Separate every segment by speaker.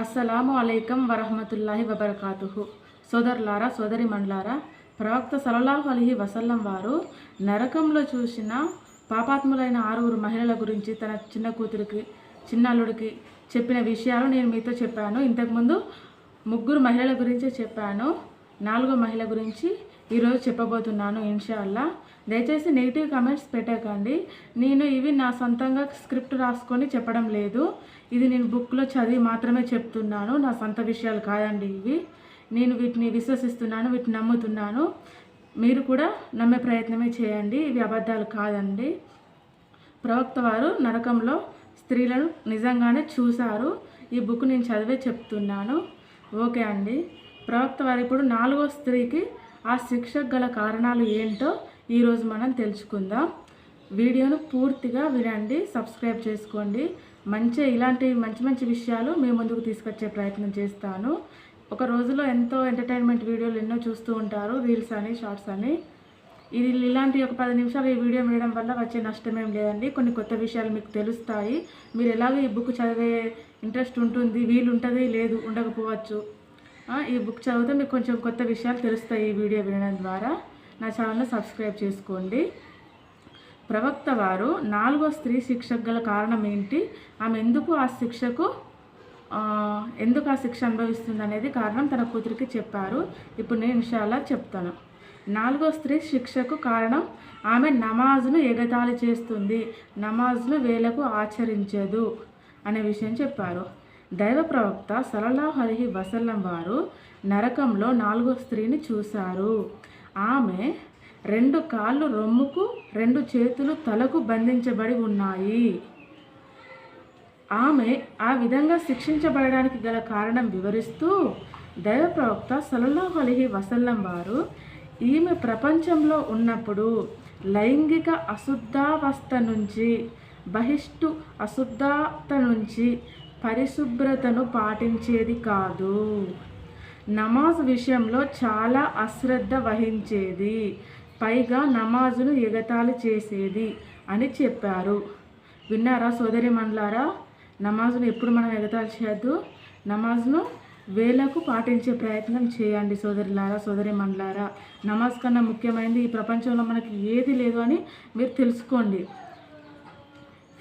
Speaker 1: అస్సలాము అలైకం వరహమతుల్లాహి వబర్కాతుహు. సోదరులారా, సోదరి మండలారా, ప్రవక్త సల్లల్లాహు అలైహి వసల్లం వారు నరకంలో చూసిన పాపాత్ములైన 6 మహిళల గురించి తన చిన్న కూతురికి, చిన్నల్లుడికి చెప్పిన విషయాలు నేను మీతో చెప్పాను. ఇంతకుముందు 3 మహిళల గురించి చెప్పాను. 4వ మహిళ గురించి ఈరోజు చెప్పబోతున్నాను ఇన్షాల్లా. దయచేసి నెగిటివ్ కామెంట్స్ పెట్టకండి. నేను ఇవి నా సొంతంగా స్క్రిప్ట్ రాసుకొని చెప్పడం లేదు. ఇది నేను బుక్లో చదివి మాత్రమే చెప్తున్నాను. నా సొంత విషయాలు కాదండి ఇవి. నేను వీటిని విశ్వసిస్తున్నాను, వీటిని నమ్ముతున్నాను. మీరు కూడా నమ్మే ప్రయత్నమే చేయండి. ఇవి అబద్ధాలు కాదండి. ప్రవక్త వారు నరకంలో స్త్రీలను నిజంగానే చూశారు. ఈ బుక్ నేను చదివే చెప్తున్నాను. ఓకే అండి. ప్రవక్త వారు ఇప్పుడు 4వ స్త్రీకి ఆ శిక్షకు గల కారణాలు ఏంటో ఈరోజు మనం తెలుసుకుందాం. వీడియోను పూర్తిగా వినండి, సబ్స్క్రైబ్ చేసుకోండి. ఇలాంటి మంచి విషయాలు మీ ముందుకు తీసుకొచ్చే ప్రయత్నం చేస్తాను. ఒక రోజులో ఎంతో ఎంటర్టైన్మెంట్ వీడియోలు ఎన్నో చూస్తూ ఉంటారు, రీల్స్ అని, షార్ట్స్ అని. ఇలాంటి ఒక 10 నిమిషాలు ఈ వీడియో వినడం వల్ల వచ్చే నష్టమేం లేదండి. కొన్ని కొత్త విషయాలు మీకు తెలుస్తాయి. మీరు ఎలాగో ఈ బుక్ చదివే ఇంట్రెస్ట్ ఉంటుంది, వీలు ఉంటుంది, లేదు ఉండకపోవచ్చు. ఈ బుక్ చదివితే మీకు కొంచెం కొత్త విషయాలు తెలుస్తాయి. ఈ వీడియో వినడం ద్వారా నా ఛానల్ని సబ్స్క్రైబ్ చేసుకోండి. ప్రవక్త వారు 4వ స్త్రీ శిక్షకు గల కారణం ఏంటి, ఆమె ఎందుకు ఆ శిక్ష అనుభవిస్తుంది అనేది కారణం తన కూతురికి చెప్పారు. ఇప్పుడు నేను ఇన్షాల్లా చెప్తాను. 4వ స్త్రీ శిక్షకు కారణం ఆమె నమాజ్ను ఎగతాళి చేస్తుంది, నమాజ్ను వేళకు ఆచరించదు అనే విషయం చెప్పారు. దైవ ప్రవక్త సల్లల్లాహు అలైహి వసల్లం వారు నరకంలో 4వ స్త్రీని చూశారు. ఆమె 2 కాళ్ళు రొమ్ముకు, 2 చేతులు తలకు బంధించబడి ఉన్నాయి. ఆమె ఆ విధంగా శిక్షించబడడానికి గల కారణం వివరిస్తూ దైవ ప్రవక్త సల్లల్లాహు అలైహి వసల్లం వారు ఈమె ప్రపంచంలో ఉన్నప్పుడు లైంగిక అశుద్ధావస్థ నుంచి, బహిష్టు అశుద్ధత నుంచి పరిశుభ్రతను పాటించేది కాదు, నమాజ్ విషయంలో చాలా అశ్రద్ధ వహించేది, పైగా నమాజును ఎగతాళి చేసేది అని చెప్పారు. విన్నారా సోదరి మండలారా? నమాజును ఎప్పుడు మనం ఎగతాళి చేయొద్దు. నమాజ్ను వేళకు పాటించే ప్రయత్నం చేయండి సోదరులారా, సోదరి మండలారా. నమాజ్ కన్నా ముఖ్యమైనది ఈ ప్రపంచంలో మనకి ఏది లేదు అని మీరు తెలుసుకోండి.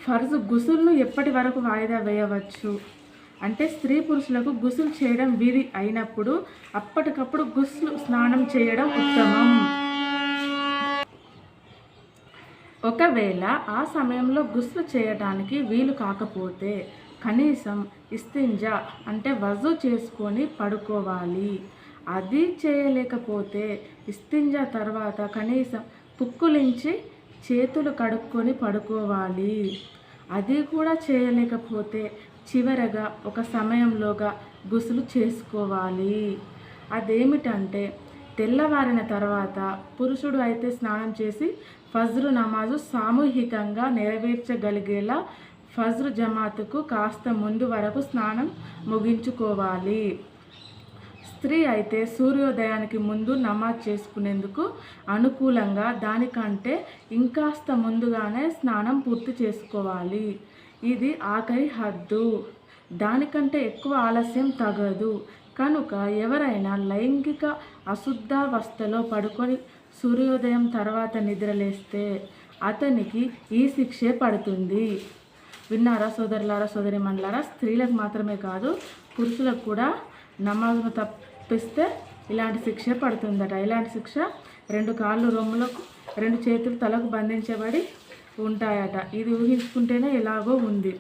Speaker 1: ఫర్జు గుసుల్ను ఎప్పటి వరకు వాయిదా వేయవచ్చు అంటే, స్త్రీ పురుషులకు గుసులు చేయడం వీరి అయినప్పుడు అప్పటికప్పుడు గుస్లు స్నానం చేయడం ఉత్తమం. ఒకవేళ ఆ సమయంలో గుస్లు చేయడానికి వీలు కాకపోతే కనీసం ఇస్తింజా అంటే వజు చేసుకొని పడుకోవాలి. అది చేయలేకపోతే ఇస్తింజా తర్వాత కనీసం పుక్కులించి చేతులు కడుక్కొని పడుకోవాలి. అది కూడా చేయలేకపోతే చివరగా ఒక సమయంలోగా గుసులు చేసుకోవాలి. అదేమిటంటే, తెల్లవారిన తర్వాత పురుషుడు అయితే స్నానం చేసి ఫజ్రు నమాజు సామూహికంగా నెరవేర్చగలిగేలా ఫజ్రు జమాతుకు కాస్త ముందు వరకు స్నానం ముగించుకోవాలి. స్త్రీ అయితే సూర్యోదయానికి ముందు నమాజ్ చేసుకునేందుకు అనుకూలంగా దానికంటే ఇంకాస్త ముందుగానే స్నానం పూర్తి చేసుకోవాలి. ఇది ఆఖరి హద్దు. దానికంటే ఎక్కువ ఆలస్యం తగదు. కనుక ఎవరైనా లైంగిక అశుద్ధావస్థలో పడుకొని సూర్యోదయం తర్వాత నిద్రలేస్తే అతనికి ఈ శిక్షే పడుతుంది. విన్నారా సోదరులారా, సోదరి మండలారా? స్త్రీలకు మాత్రమే కాదు, పురుషులకు కూడా నమాజ్ను తప్పిస్తే ఇలాంటి శిక్ష పడుతుందట. ఇలాంటి శిక్ష 2 కాళ్ళు రొమ్ములకు, 2 చేతులు తలకు బంధించబడి ఉంటాయట. ఇది ఊహించుకుంటేనే ఎలాగో ఉంది.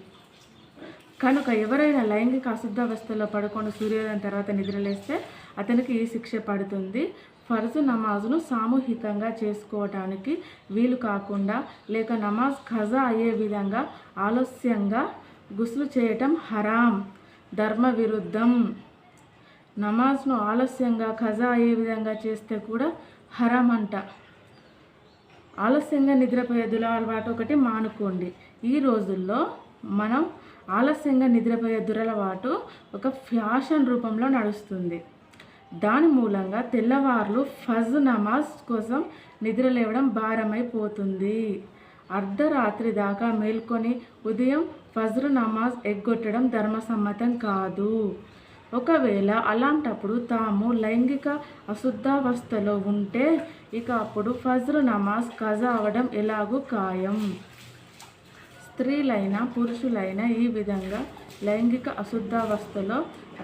Speaker 1: కనుక ఎవరైనా లైంగిక అశుద్ధావస్థలో పడుకొని సూర్యోదయం తర్వాత నిద్రలేస్తే అతనికి ఈ శిక్ష పడుతుంది. ఫర్జు నమాజ్ను సామూహికంగా చేసుకోవటానికి వీలు కాకుండా లేక నమాజ్ ఖజా అయ్యే విధంగా ఆలస్యంగా గుస్లు చేయటం హరాం, ధర్మ విరుద్ధం. నమాజ్ను ఆలస్యంగా ఖజా అయ్యే విధంగా చేస్తే కూడా హరాం అంట. ఆలస్యంగా నిద్రపోయే దురలవాటు ఒకటి మానుకోండి. ఈ రోజుల్లో మనం ఆలస్యంగా నిద్రపోయే దురలవాటు ఒక ఫ్యాషన్ రూపంలో నడుస్తుంది. దాని మూలంగా తెల్లవార్లు ఫజ్ నమాజ్ కోసం నిద్రలేవడం భారమైపోతుంది. అర్ధరాత్రి దాకా మేల్కొని ఉదయం ఫజ్ర్ నమాజ్ ఎగ్గొట్టడం ధర్మసమ్మతం కాదు. ఒకవేళ అలాంటప్పుడు తాము లైంగిక అశుద్ధావస్థలో ఉంటే ఇక అప్పుడు ఫజ్ర్ నమాజ్ ఖజా అవడం ఎలాగూ ఖాయం. స్త్రీలైనా పురుషులైనా ఈ విధంగా లైంగిక అశుద్ధావస్థలో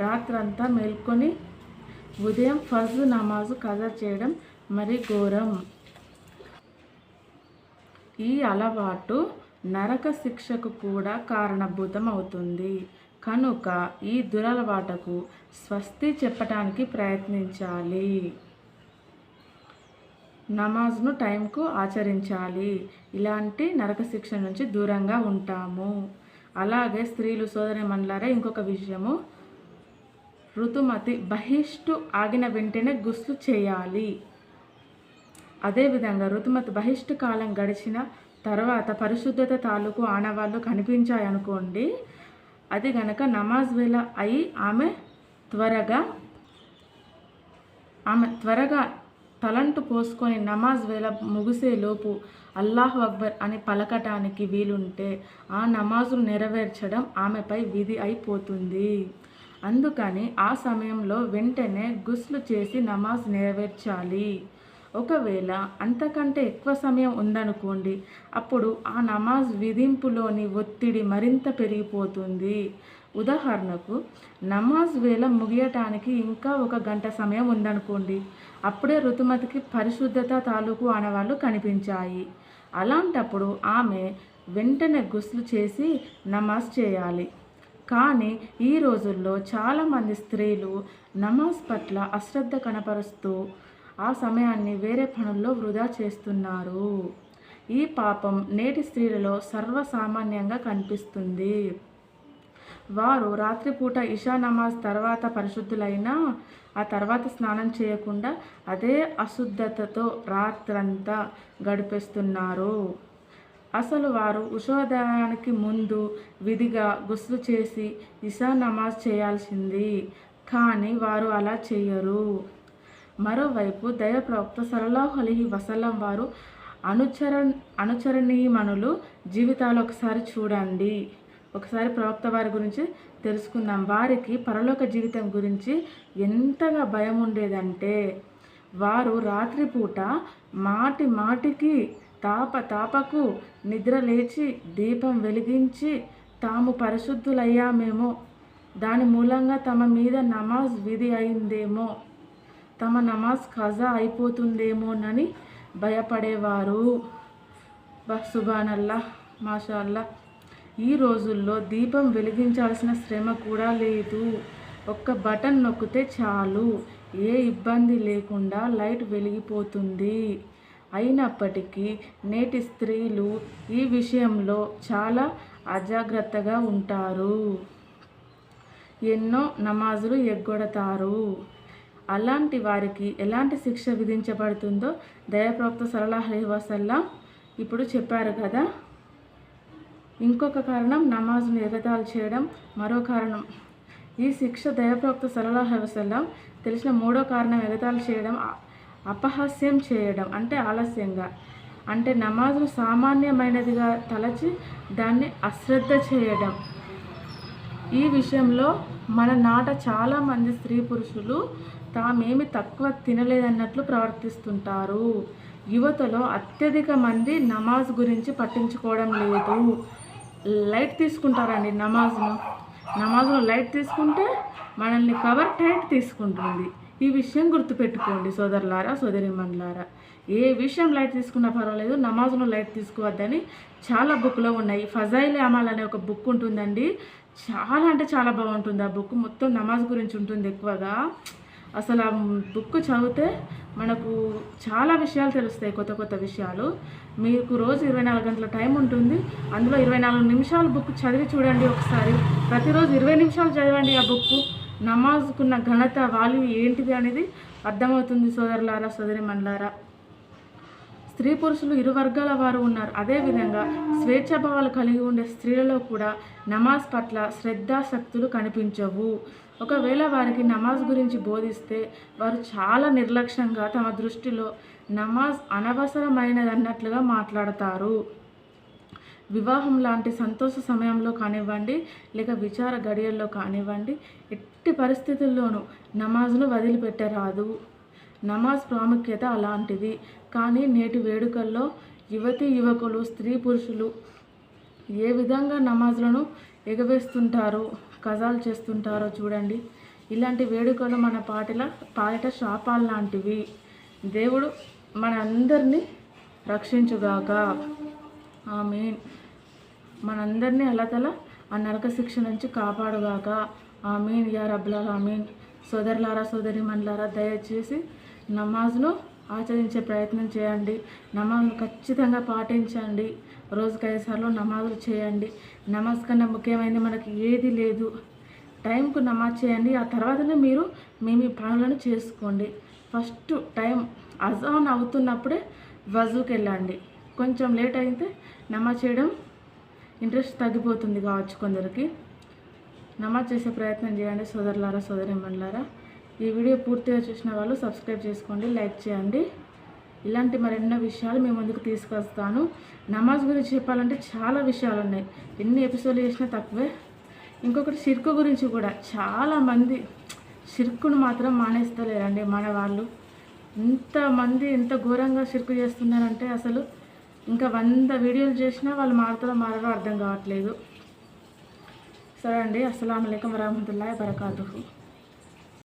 Speaker 1: రాత్రంతా మేల్కొని ఉదయం ఫజ్ర్ నమాజు ఖజా చేయడం మరి ఘోరం. ఈ అలవాటు నరక శిక్షకు కూడా కారణభూతం అవుతుంది. కనుక ఈ దురలవాటుకు స్వస్తి చెప్పటానికి ప్రయత్నించాలి. నమాజ్ను టైంకు ఆచరించాలి. ఇలాంటి నరక శిక్ష నుంచి దూరంగా ఉంటాము. అలాగే స్త్రీలు సోదరీమణులారా, ఇంకొక విషయము, ఋతుమతి బహిష్టు ఆగిన వెంటనే గుస్లు చేయాలి. అదేవిధంగా ఋతుమతి బహిష్టు కాలం గడిచిన తర్వాత పరిశుద్ధత తాలూకు ఆనవాళ్ళు కనిపించాయనుకోండి, అది గనక నమాజ్ వేళ అయి ఆమె త్వరగా తలంటు పోసుకొని నమాజ్ వేళ ముగిసేలోపు అల్లాహు అక్బర్ అని పలకటానికి వీలుంటే ఆ నమాజును నెరవేర్చడం ఆమెపై విధి అయిపోతుంది. అందుకని ఆ సమయంలో వెంటనే గుస్లు చేసి నమాజ్ నెరవేర్చాలి. ఒకవేళ అంతకంటే ఎక్కువ సమయం ఉందనుకోండి, అప్పుడు ఆ నమాజ్ విధింపులోని ఒత్తిడి మరింత పెరిగిపోతుంది. ఉదాహరణకు నమాజ్ వేళ ముగియటానికి ఇంకా 1 గంట సమయం ఉందనుకోండి, అప్పుడే ఋతుమతికి పరిశుద్ధత తాలూకు ఆనవాళ్ళు కనిపించాయి. అలాంటప్పుడు ఆమె వెంటనే గుస్లు చేసి నమాజ్ చేయాలి. కానీ ఈ రోజుల్లో చాలామంది స్త్రీలు నమాజ్ పట్ల అశ్రద్ధ కనపరుస్తూ ఆ సమయాన్ని వేరే పనుల్లో వృధా చేస్తున్నారు. ఈ పాపం నేటి స్త్రీలలో సర్వసామాన్యంగా కనిపిస్తుంది. వారు రాత్రిపూట ఇషా నమాజ్ తర్వాత పరిశుద్ధులైనా ఆ తర్వాత స్నానం చేయకుండా అదే అశుద్ధతతో రాత్రంతా గడిపేస్తున్నారు. అసలు వారు ఉషోదయానికి ముందు విధిగా గుస్లు చేసి ఇషా నమాజ్ చేయాల్సింది, కానీ వారు అలా చేయరు. మరోవైపు దైవ ప్రవక్త సల్లల్లాహు అలైహి వసల్లం వారు అనుచరణీయమణులు జీవితాలు ఒకసారి చూడండి. ఒకసారి ప్రవక్త వారి గురించి తెలుసుకుందాం. వారికి పరలోక జీవితం గురించి ఎంతగా భయం ఉండేదంటే, వారు రాత్రిపూట మాటి మాటికి తాపకు నిద్ర లేచి దీపం వెలిగించి తాము పరిశుద్ధులయ్యామేమో, దాని మూలంగా తమ మీద నమాజ్ విధి అయిందేమో, తమ నమాజ్ ఖజా అయిపోతుందేమోనని భయపడేవారు. సుబ్హానల్లాహ్, మాషాల్లా. ఈ రోజుల్లో దీపం వెలిగించాల్సిన శ్రమ కూడా లేదు. ఒక్క బటన్ నొక్కితే చాలు, ఏ ఇబ్బంది లేకుండా లైట్ వెలిగిపోతుంది. అయినప్పటికీ నేటి స్త్రీలు ఈ విషయంలో చాలా అజాగ్రత్తగా ఉంటారు. ఎన్నో నమాజులు ఎగ్గొడతారు. అలాంటి వారికి ఎలాంటి శిక్ష విధించబడుతుందో దైవప్రవక్త సల్లల్లాహు అలైహి వసల్లం ఇప్పుడు చెప్పారు కదా. ఇంకొక కారణం నమాజ్ను ఎగతాళి చేయడం, మరో కారణం ఈ శిక్ష దైవప్రవక్త సల్లల్లాహు అలైహి వసల్లం తెలిసిన మూడో కారణం ఎగతాళి చేయడం, అపహాస్యం చేయడం అంటే ఆలస్యంగా, అంటే నమాజ్ను సామాన్యమైనదిగా తలచి దాన్ని అశ్రద్ధ చేయడం. ఈ విషయంలో మన నాట చాలామంది స్త్రీ పురుషులు తామేమి తక్కువ తినలేదన్నట్లు ప్రవర్తిస్తుంటారు. యువతలో అత్యధిక మంది నమాజ్ గురించి పట్టించుకోవడం లేదు. లైట్ తీసుకుంటారండి నమాజ్లో లైట్ తీసుకుంటే మనల్ని కవర్ టైట్ తీసుకుంటుంది. ఈ విషయం గుర్తుపెట్టుకోండి సోదరులారా, సోదరీమణులారా. ఏ విషయం లైట్ తీసుకున్నా పర్వాలేదు, నమాజ్లో లైట్ తీసుకోవద్దని చాలా బుక్లో ఉన్నాయి. ఫజాయిల్ అమాల్ అనే ఒక బుక్ ఉంటుందండి, చాలా అంటే చాలా బాగుంటుంది. ఆ బుక్ మొత్తం నమాజ్ గురించి ఉంటుంది ఎక్కువగా. అసలు ఆ బుక్ చదివితే మనకు చాలా విషయాలు తెలుస్తాయి, కొత్త కొత్త విషయాలు. మీకు రోజు 24 గంటల టైం ఉంటుంది, అందులో 24 నిమిషాలు బుక్ చదివి చూడండి ఒకసారి. ప్రతిరోజు 20 నిమిషాలు చదవండి ఆ బుక్. నమాజ్కున్న ఘనత, వాల్యూ ఏంటిది అనేది అర్థమవుతుంది సోదరులారా, సోదరీమణులారా. స్త్రీ పురుషులు ఇరు వర్గాల వారు ఉన్నారు. అదేవిధంగా స్వేచ్ఛాభావాలు కలిగి ఉండే స్త్రీలలో కూడా నమాజ్ పట్ల శ్రద్ధాశక్తులు కనిపించవు. ఒకవేళ వారికి నమాజ్ గురించి బోధిస్తే వారు చాలా నిర్లక్ష్యంగా తమ దృష్టిలో నమాజ్ అనవసరమైనదన్నట్లుగా మాట్లాడతారు. వివాహం లాంటి సంతోష సమయంలో కానివ్వండి, లేక విచార గడియల్లో కానివ్వండి, ఎట్టి పరిస్థితుల్లోనూ నమాజ్ను వదిలిపెట్టరాదు. నమాజ్ ప్రాముఖ్యత అలాంటిది. కానీ నేటి వేడుకల్లో యువతీ యువకులు, స్త్రీ పురుషులు ఏ విధంగా నమాజ్లను ఎగవేస్తుంటారో, కజాలు చేస్తుంటారో చూడండి. ఇలాంటి వేడుకలు మన పాలిట శాపాలు లాంటివి. దేవుడు మన అందరినీ రక్షించుగాక. ఆమీన్. మనందరినీ అల్లతల ఆ నరక శిక్ష నుంచి కాపాడుగాక. ఆమీన్ యా రబ్బల్ ఆమీన్. సోదరులారా, సోదరీమణులారా, దయచేసి నమాజ్ను ఆచరించే ప్రయత్నం చేయండి. నమాజ్ను ఖచ్చితంగా పాటించండి. రోజుకి 5 సార్లు నమాజులు చేయండి. నమాజ్ కన్నా ముఖ్యమైనది మనకి ఏది లేదు. టైంకు నమాజ్ చేయండి. ఆ తర్వాతనే మీరు మీ పనులను చేసుకోండి. ఫస్ట్ టైం అజాన్ అవుతున్నప్పుడే వజూకి వెళ్ళండి. కొంచెం లేట్ అయితే నమాజ్ చేయడం ఇంట్రెస్ట్ తగ్గిపోతుంది కావచ్చు కొందరికి. నమాజ్ చేసే ప్రయత్నం చేయండి సోదరులారా, సోదరీమణులారా. ఈ వీడియో పూర్తిగా చూసిన వాళ్ళు సబ్స్క్రైబ్ చేసుకోండి, లైక్ చేయండి. ఇలాంటి మరెన్నో విషయాలు మేము ముందుకు తీసుకొస్తాను. నమాజ్ గురించి చెప్పాలంటే చాలా విషయాలు ఉన్నాయి. ఎన్ని ఎపిసోడ్లు చేసినా తక్కువే. ఇంకొకటి షిర్కు గురించి కూడా చాలామంది షిర్కును మాత్రం మానేస్తలేరండి. మన వాళ్ళు ఇంతమంది ఎంత ఘోరంగా షిర్కు చేస్తున్నారంటే అసలు ఇంకా 100 వీడియోలు చేసినా వాళ్ళు మారో అర్థం కావట్లేదు. సరే అండి. అస్సలాము అలైకుం వరహమతుల్లాహి వబరకాతుహు.